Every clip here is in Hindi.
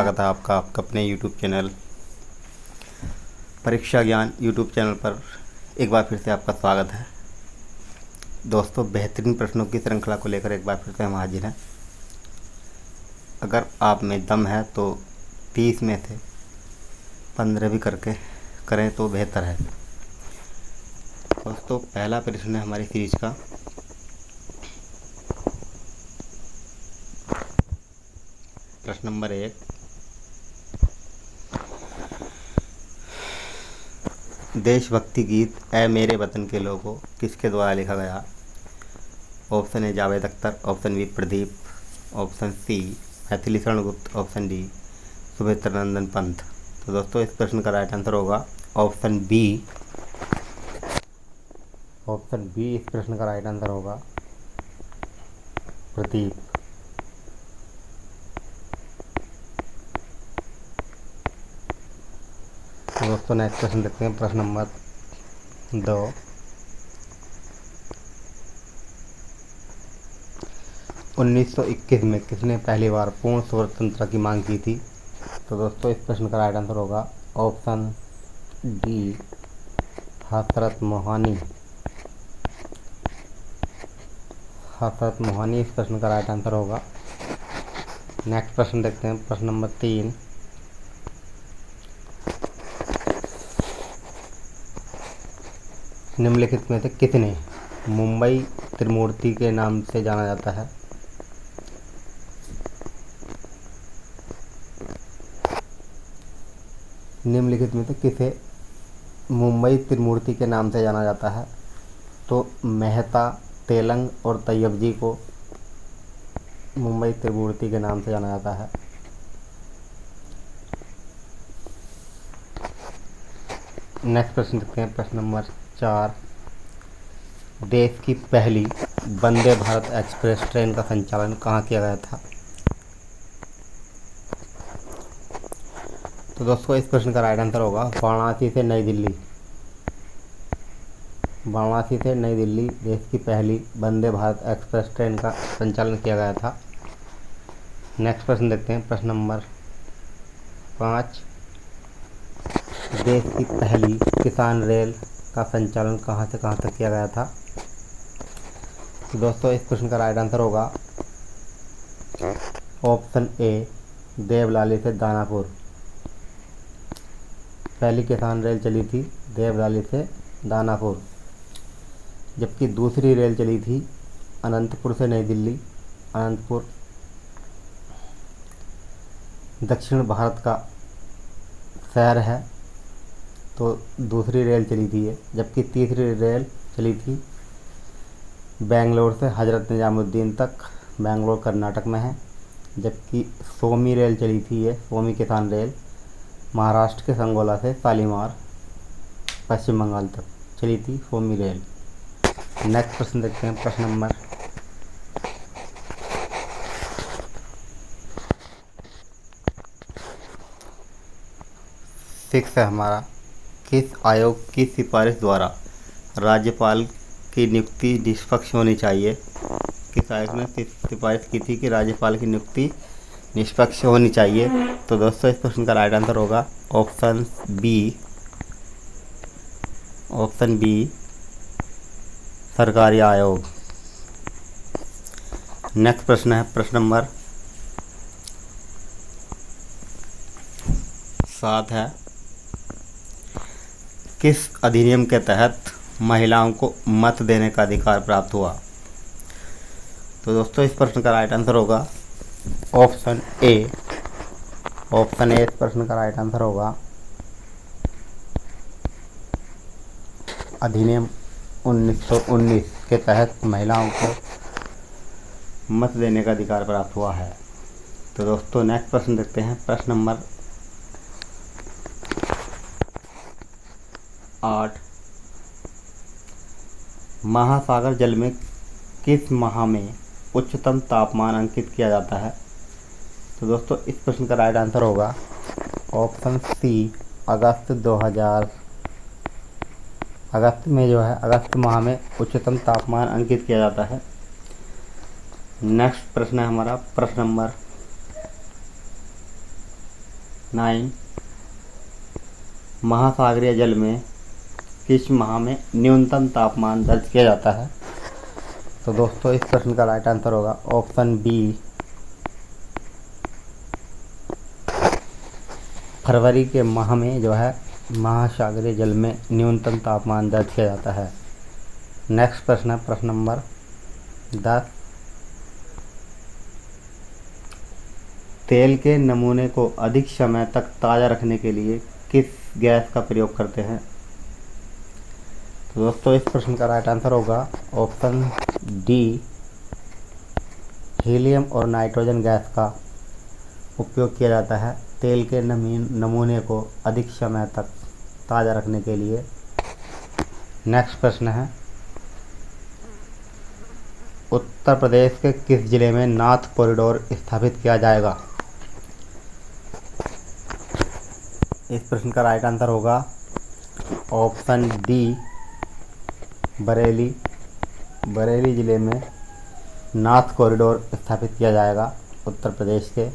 स्वागत है आपका अपने YouTube चैनल परीक्षा ज्ञान YouTube चैनल पर एक बार फिर से आपका स्वागत है। दोस्तों, बेहतरीन प्रश्नों की श्रृंखला को लेकर एक बार फिर से हम हाजिर हैं। अगर आप में दम है तो 30 में से 15 भी करके करें तो बेहतर है। दोस्तों, पहला प्रश्न है हमारी सीरीज का। प्रश्न नंबर 1, देशभक्ति गीत ऐ मेरे वतन के लोगों किसके द्वारा लिखा गया? Option A Javed Akhtar, option B Pradeep, option C Maithili Sharan Gupt, option D Sumitra Nandan Pant. तो दोस्तों, इस प्रश्न का राइट आंसर होगा ऑप्शन बी। ऑप्शन बी इस प्रश्न का राइट आंसर होगा, प्रदीप। तो दोस्तों, नेक्स्ट प्रश्न देखते हैं। प्रश्न नंबर 2, 1921 में किसने पहली बार पूर्ण स्वतंत्रता की मांग की थी? तो दोस्तों, इस प्रश्न का राइट आंसर होगा ऑप्शन डी, हजरत मोहानी। हजरत मोहानी इस प्रश्न का राइट आंसर होगा। नेक्स्ट प्रश्न देखते हैं। प्रश्न नंबर 3, निम्नलिखित में से किसने मुंबई त्रिमूर्ति के नाम से जाना जाता है? निम्नलिखित में से किसे मुंबई त्रिमूर्ति के नाम से जाना जाता है? तो मेहता, तेलंग और तैयब जी को मुंबई त्रिमूर्ति के नाम से जाना जाता है। नेक्स्ट प्रश्न देखते हैं। प्रश्न नंबर 4, देश की पहली वंदे भारत एक्सप्रेस ट्रेन का संचालन कहाँ किया गया था? तो दोस्तों, इस प्रश्न का राइट आंसर होगा वाराणसी से नई दिल्ली। वाराणसी से नई दिल्ली देश की पहली वंदे भारत एक्सप्रेस ट्रेन का संचालन किया गया था। नेक्स्ट प्रश्न देखते हैं। प्रश्न नंबर 5, देश की पहली किसान रेल का संचालन कहाँ से कहाँ तक किया गया था? तो दोस्तों, इस प्रश्न का राइट आंसर होगा ऑप्शन ए, देवलाली से दानापुर। पहली किसान रेल चली थी देवलाली से दानापुर, जबकि दूसरी रेल चली थी अनंतपुर से नई दिल्ली। अनंतपुर दक्षिण भारत का शहर है, तो दूसरी रेल चली थी ये। जबकि तीसरी रेल चली थी बेंगलोर से हजरत निजामुद्दीन तक, बेंगलोर कर्नाटक में है। जबकि सोमी रेल चली थी ये, सोमी किसान रेल महाराष्ट्र के संगोला से शालीमार पश्चिम बंगाल तक चली थी सोमी रेल। नेक्स्ट प्रश्न देखते हैं। प्रश्न नंबर 6 है हमारा। किस आयोग की सिफारिश द्वारा राज्यपाल की नियुक्ति निष्पक्ष होनी चाहिए? किस आयोग ने सिफारिश की थी कि राज्यपाल की नियुक्ति निष्पक्ष होनी चाहिए? तो दोस्तों, इस प्रश्न का राइट आंसर होगा ऑप्शन बी। ऑप्शन बी, सरकारी आयोग। नेक्स्ट प्रश्न है। प्रश्न नंबर 7 है। किस अधिनियम के तहत महिलाओं को मत देने का अधिकार प्राप्त हुआ? तो दोस्तों, इस प्रश्न का राइट आंसर होगा ऑप्शन ए। ऑप्शन ए इस प्रश्न का राइट आंसर होगा अधिनियम 1919 के तहत महिलाओं को मत देने का अधिकार प्राप्त हुआ है। तो दोस्तों, नेक्स्ट प्रश्न देखते हैं। प्रश्न नंबर 8, महासागर जल में किस माह में उच्चतम तापमान अंकित किया जाता है? तो दोस्तों, इस प्रश्न का राइट आंसर होगा ऑप्शन सी, अगस्त 2000। अगस्त में जो है, अगस्त माह में उच्चतम तापमान अंकित किया जाता है। नेक्स्ट प्रश्न है हमारा प्रश्न नंबर 9 महासागरीय जल में किस माह में न्यूनतम तापमान दर्ज किया जाता है? तो दोस्तों इस प्रश्न का राइट आंसर होगा ऑप्शन बी, फरवरी के माह में जो है महासागरीय जल में न्यूनतम तापमान दर्ज किया जाता है। नेक्स्ट प्रश्न है प्रश्न नंबर 10। तेल के नमूने को अधिक समय तक ताज़ा रखने के लिए किस गैस का प्रयोग करते हैं? तो दोस्तों इस प्रश्न का राइट आंसर होगा ऑप्शन डी, हीलियम और नाइट्रोजन गैस का उपयोग किया जाता है तेल के नमूने को अधिक समय तक ताज़ा रखने के लिए। नेक्स्ट प्रश्न है, उत्तर प्रदेश के किस जिले में नाथ कॉरिडोर स्थापित किया जाएगा? इस प्रश्न का राइट आंसर होगा ऑप्शन डी, बरेली। बरेली जिले में नाथ कॉरिडोर स्थापित किया जाएगा उत्तर प्रदेश के।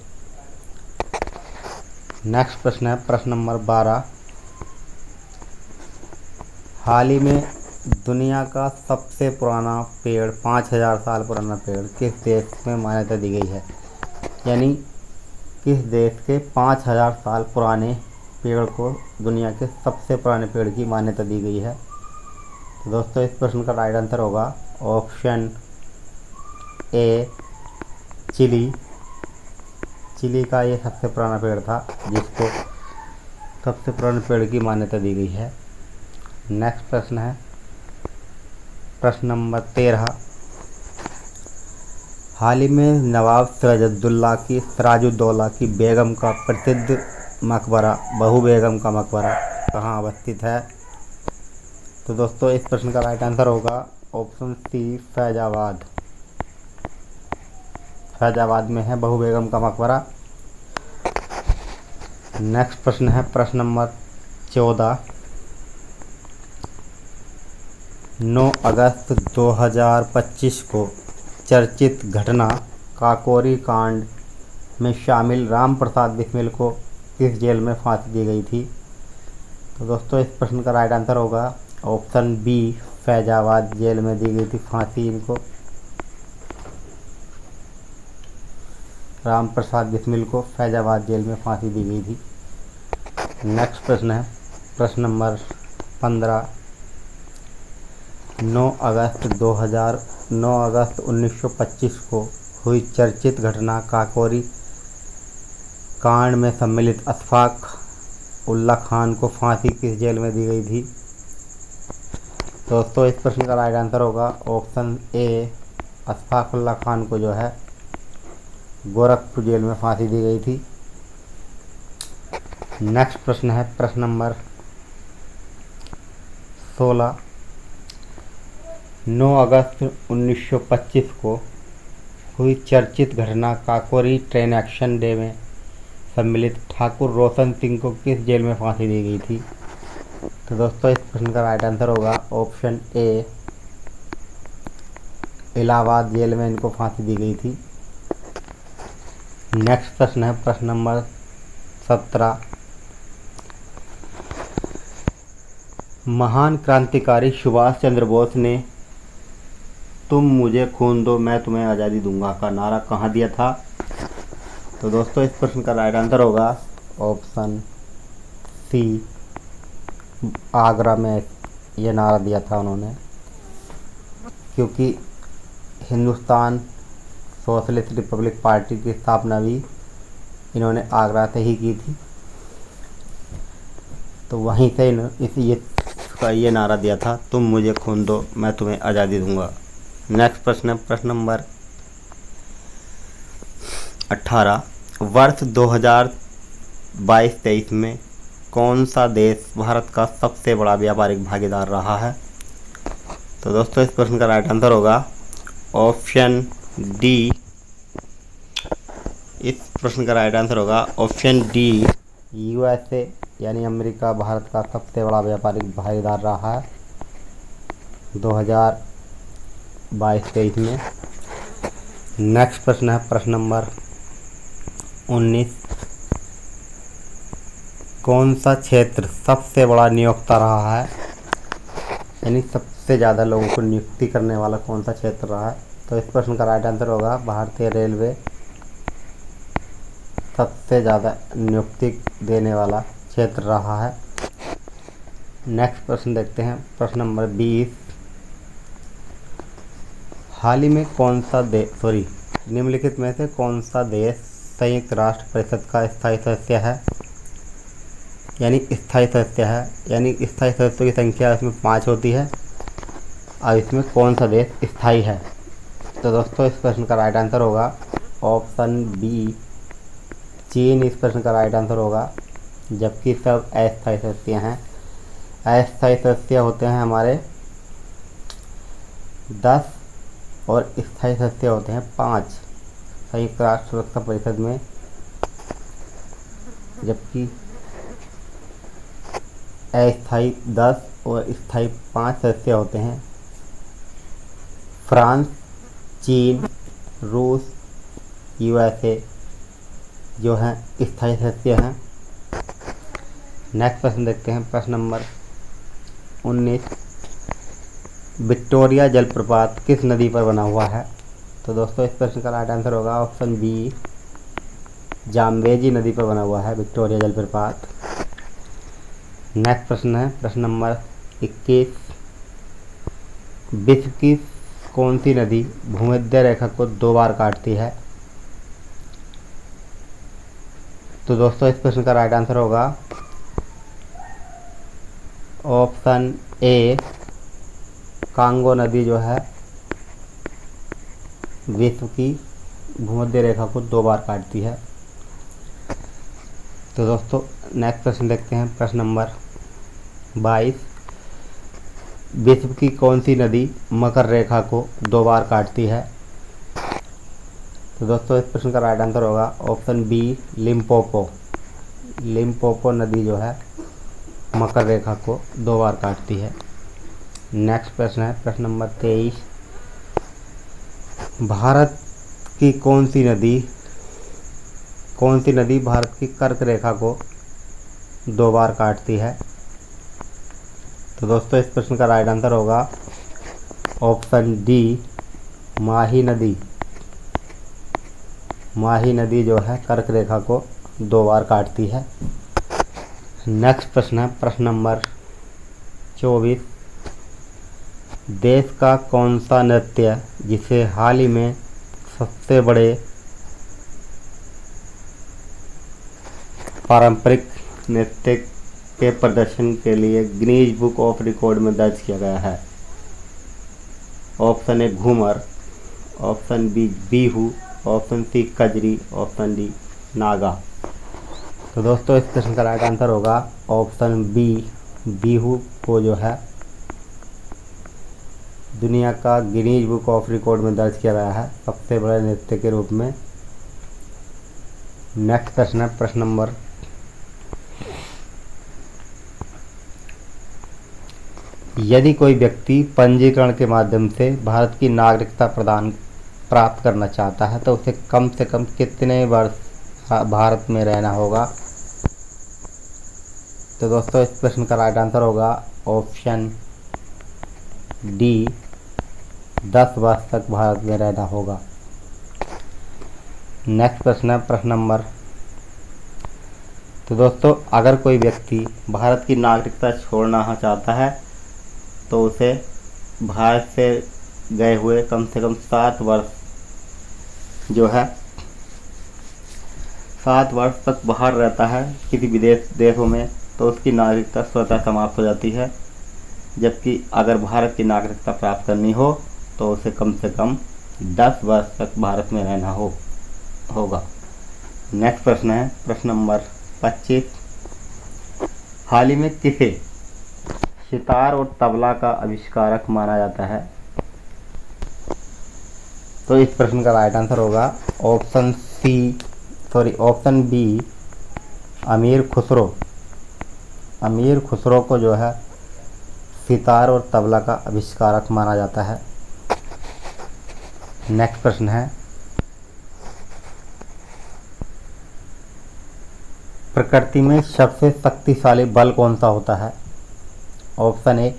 नेक्स्ट प्रश्न है प्रश्न नंबर 12। हाल ही में दुनिया का सबसे पुराना पेड़, 5000 साल पुराना पेड़ किस देश में मान्यता दी गई है? यानी किस देश के 5000 साल पुराने पेड़ को दुनिया के सबसे पुराने पेड़ की मान्यता दी गई है? तो दोस्तों इस प्रश्न का राइट आंसर होगा ऑप्शन ए, चिली। चिली का ये सबसे पुराना पेड़ था जिसको सबसे पुराने पेड़ की मान्यता दी गई है। नेक्स्ट प्रश्न है प्रश्न नंबर 13। हाल ही में नवाब सिराजुद्दौला की बेगम का प्रसिद्ध मकबरा, बहू बेगम का मकबरा कहाँ अवस्थित है? तो दोस्तों इस प्रश्न का राइट आंसर होगा ऑप्शन सी, फैजाबाद। फैजाबाद में है बहू बेगम का मकबरा। नेक्स्ट प्रश्न है प्रश्न नंबर 14। 9 अगस्त 2025 को चर्चित घटना काकोरी कांड में शामिल राम प्रसाद बिस्मिल को किस जेल में फांसी दी गई थी? तो दोस्तों इस प्रश्न का राइट आंसर होगा ऑप्शन बी, फैजाबाद जेल में दी गई थी फांसी इनको। राम प्रसाद बिस्मिल को फैजाबाद जेल में फांसी दी गई थी। नेक्स्ट प्रश्न है प्रश्न नंबर 15। 9 अगस्त 1925 को हुई चर्चित घटना काकोरी कांड में सम्मिलित अशफाक उल्ला खान को फांसी किस जेल में दी गई थी? दोस्तों इस प्रश्न का राइट आंसर होगा ऑप्शन ए, अशफाक उल्ला खान को जो है गोरखपुर जेल में फांसी दी गई थी। नेक्स्ट प्रश्न है प्रश्न नंबर 16। 9 अगस्त 1925 को हुई चर्चित घटना काकोरी ट्रेन एक्शन डे में सम्मिलित ठाकुर रोशन सिंह को किस जेल में फांसी दी गई थी? तो दोस्तों इस प्रश्न का राइट आंसर होगा ऑप्शन ए, इलाहाबाद जेल में इनको फांसी दी गई थी। नेक्स्ट प्रश्न है प्रश्न नंबर 17। महान क्रांतिकारी सुभाष चंद्र बोस ने तुम मुझे खून दो मैं तुम्हें आज़ादी दूंगा का नारा कहाँ दिया था? तो दोस्तों इस प्रश्न का राइट आंसर होगा ऑप्शन सी, आगरा में ये नारा दिया था उन्होंने, क्योंकि हिंदुस्तान सोशलिस्ट रिपब्लिक पार्टी की स्थापना भी इन्होंने आगरा से ही की थी, तो वहीं से ये नारा दिया था, तुम मुझे खून दो मैं तुम्हें आज़ादी दूंगा। नेक्स्ट प्रश्न है प्रश्न नंबर 18। वर्ष 2022-23 में कौन सा देश भारत का सबसे बड़ा व्यापारिक भागीदार रहा है? तो दोस्तों इस प्रश्न का राइट आंसर होगा ऑप्शन डी। इस प्रश्न का राइट आंसर होगा ऑप्शन डी, यूएसए यानी अमेरिका भारत का सबसे बड़ा व्यापारिक भागीदार रहा है 2022-23 में। नेक्स्ट प्रश्न है प्रश्न नंबर 19। कौन सा क्षेत्र सबसे बड़ा नियोक्ता रहा है, यानी सबसे ज़्यादा लोगों को नियुक्ति करने वाला कौन सा क्षेत्र रहा है? तो इस प्रश्न का राइट आंसर होगा भारतीय रेलवे सबसे ज़्यादा नियुक्ति देने वाला क्षेत्र रहा है। नेक्स्ट प्रश्न देखते हैं, प्रश्न नंबर 20। हाल ही में कौन सा निम्नलिखित में से कौन सा देश संयुक्त राष्ट्र परिषद का स्थायी सदस्य है? यानी स्थायी सदस्य है, यानी स्थायी सदस्यों की संख्या इसमें 5 होती है। अब इसमें कौन सा देश स्थायी है? तो दोस्तों इस प्रश्न का राइट आंसर होगा ऑप्शन बी, चीन। इस प्रश्न का राइट आंसर होगा, जबकि सब अस्थायी सदस्य हैं। अस्थायी सदस्य होते हैं हमारे 10 और स्थायी सदस्य होते हैं 5 संयुक्त राष्ट्र सुरक्षा परिषद में, जबकि अस्थायी 10 और स्थायी 5 सदस्य होते हैं फ्रांस, चीन, रूस, यूएसए जो हैं स्थायी सदस्य हैं। नेक्स्ट प्रश्न देखते हैं, प्रश्न नंबर 19। विक्टोरिया जलप्रपात किस नदी पर बना हुआ है? तो दोस्तों इस प्रश्न का राइट आंसर होगा ऑप्शन बी, जाम्बेजी नदी पर बना हुआ है विक्टोरिया जलप्रपात। नेक्स्ट प्रश्न है प्रश्न नंबर 21। विश्व की कौन सी नदी भूमध्य रेखा को 2 बार काटती है? तो दोस्तों इस प्रश्न का राइट आंसर होगा ऑप्शन ए, कांगो नदी जो है विश्व की भूमध्य रेखा को 2 बार काटती है। तो दोस्तों नेक्स्ट प्रश्न देखते हैं, प्रश्न नंबर 22। विश्व की कौन सी नदी मकर रेखा को 2 बार काटती है? तो दोस्तों इस प्रश्न का राइट आंसर होगा ऑप्शन बी, लिम्पोपो। लिम्पोपो नदी जो है मकर रेखा को 2 बार काटती है। नेक्स्ट प्रश्न है प्रश्न नंबर 23। भारत की कौन सी नदी भारत की कर्क रेखा को 2 बार काटती है? तो दोस्तों इस प्रश्न का राइट आंसर होगा ऑप्शन डी, माही नदी। माही नदी जो है कर्क रेखा को 2 बार काटती है। नेक्स्ट प्रश्न है प्रश्न नंबर 24। देश का कौन सा नृत्य जिसे हाल ही में सबसे बड़े पारंपरिक नृत्य के प्रदर्शन के लिए गिनीज बुक ऑफ रिकॉर्ड में दर्ज किया गया है? Option A Ghoomar, option B Bihu, option C Kajari, option D Naga. तो दोस्तों इस प्रश्न का राइट आंसर होगा ऑप्शन बी, बिहू को जो है दुनिया का गिनीज बुक ऑफ रिकॉर्ड में दर्ज किया गया है सबसे बड़े नृत्य के रूप में। नेक्स्ट प्रश्न है प्रश्न नंबर 25। यदि कोई व्यक्ति पंजीकरण के माध्यम से भारत की नागरिकता प्राप्त करना चाहता है तो उसे कम से कम कितने वर्ष भारत में रहना होगा? तो दोस्तों इस प्रश्न का राइट आंसर होगा ऑप्शन डी, 10 वर्ष तक भारत में रहना होगा। नेक्स्ट प्रश्न है प्रश्न नंबर। तो दोस्तों अगर कोई व्यक्ति भारत की नागरिकता छोड़ना चाहता है तो उसे भारत से गए हुए कम से कम 7 वर्ष जो है 7 वर्ष तक बाहर रहता है किसी विदेश देशों में, तो उसकी नागरिकता स्वतः समाप्त हो जाती है। जबकि अगर भारत की नागरिकता प्राप्त करनी हो तो उसे कम से कम 10 वर्ष तक भारत में रहना होगा। नेक्स्ट प्रश्न है प्रश्न नंबर 25। हाल ही में किसे सितार और तबला का आविष्कारक माना जाता है? तो इस प्रश्न का राइट आंसर होगा ऑप्शन बी, अमीर खुसरो। अमीर खुसरो को जो है सितार और तबला का आविष्कारक माना जाता है। नेक्स्ट प्रश्न है प्रकृति में सबसे शक्तिशाली बल कौन सा होता है? ऑप्शन ए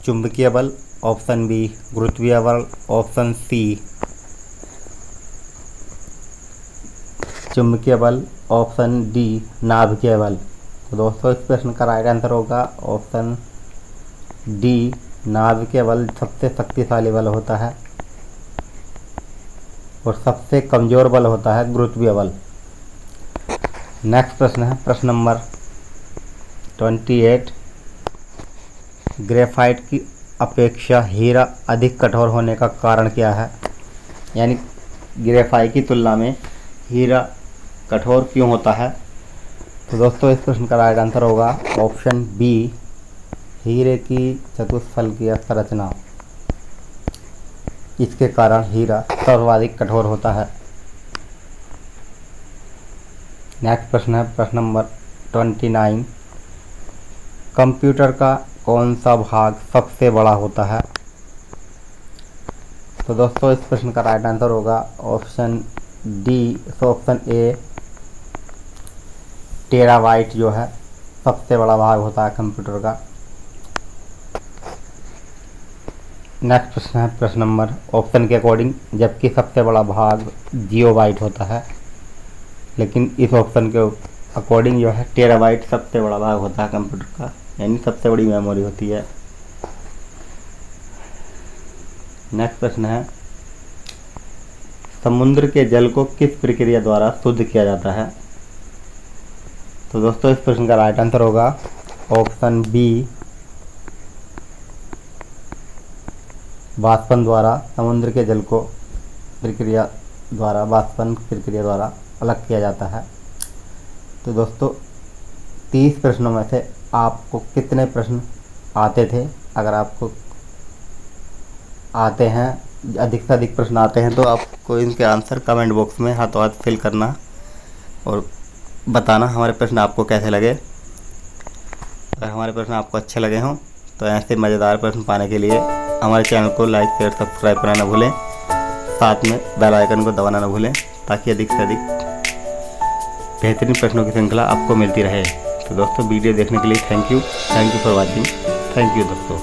चुंबकीय बल, ऑप्शन बी गुरुत्वीय बल, ऑप्शन सी चुंबकीय बल, ऑप्शन डी नाभिकीय बल। तो दोस्तों इस प्रश्न का राइट आंसर होगा ऑप्शन डी, नाभिकीय बल सबसे शक्तिशाली बल होता है और सबसे कमज़ोर बल होता है गुरुत्वीय बल। नेक्स्ट प्रश्न है प्रश्न नंबर 28। ग्रेफाइट की अपेक्षा हीरा अधिक कठोर होने का कारण क्या है? यानी ग्रेफाइट की तुलना में हीरा कठोर क्यों होता है? तो दोस्तों इस प्रश्न का राइट आंसर होगा ऑप्शन बी, हीरे की चतुष्फलकीय संरचना, इसके कारण हीरा सर्वाधिक कठोर होता है। नेक्स्ट प्रश्न है प्रश्न नंबर 29। कंप्यूटर का कौन सा भाग सबसे बड़ा होता है? तो दोस्तों इस प्रश्न का राइट आंसर होगा option D, option A terabyte जो है सबसे बड़ा भाग होता है कंप्यूटर का। नेक्स्ट प्रश्न है प्रश्न नंबर ऑप्शन के अकॉर्डिंग, जबकि सबसे बड़ा भाग जियोबाइट होता है, लेकिन इस ऑप्शन के अकॉर्डिंग जो है टेराबाइट सबसे बड़ा भाग होता है कंप्यूटर का, यानी सबसे बड़ी मेमोरी होती है। नेक्स्ट प्रश्न है समुद्र के जल को किस प्रक्रिया द्वारा शुद्ध किया जाता है? तो दोस्तों इस प्रश्न का राइट आंसर होगा ऑप्शन बी, वाष्पन द्वारा समुद्र के जल को वाष्पन प्रक्रिया द्वारा अलग किया जाता है। तो दोस्तों 30 प्रश्नों में से आपको कितने प्रश्न आते थे? अगर आपको आते हैं, अधिक से अधिक प्रश्न आते हैं, तो आपको इनके आंसर कमेंट बॉक्स में हाथों हाथ फिल करना और बताना हमारे प्रश्न आपको कैसे लगे। अगर हमारे प्रश्न आपको अच्छे लगे हों तो ऐसे मज़ेदार प्रश्न पाने के लिए हमारे चैनल को लाइक शेयर सब्सक्राइब करना ना भूलें, साथ में बेल आइकन को दबाना ना भूलें, ताकि अधिक से अधिक बेहतरीन प्रश्नों की श्रृंखला आपको मिलती रहे। तो दोस्तों वीडियो देखने के लिए thank you for watching. Thank you दोस्तों।